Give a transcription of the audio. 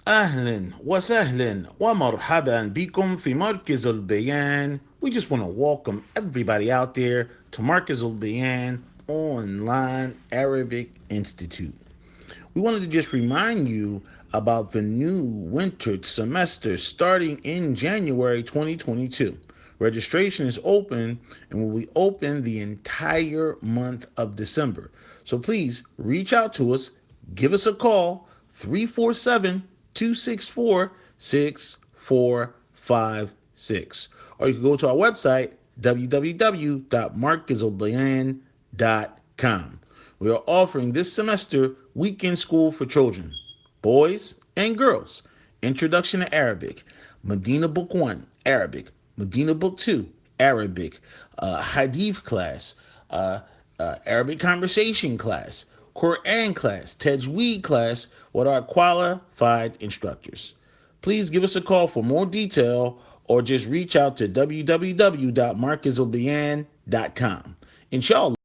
أهلا وسهلا ومرحبا بكم في مركز البيان. We just want to welcome everybody out there to Markaz al-Bayan Online Arabic Institute. We wanted to just remind you about the new winter semester starting in January 2022. Registration is open and will be open the entire month of December. So please reach out to us, give us a call, 347-264-6456. Or you can go to our website, www.markazalbayan.com. We are offering this semester weekend school for children, boys and girls. Introduction to Arabic, Medina Book 1, Arabic, Medina Book 2, Arabic, Hadeeth class, Arabic conversation class, Quran class, Tajweed class with our qualified instructors. Please give us a call for more detail or just reach out to www.markazalbayan.com. Inshallah.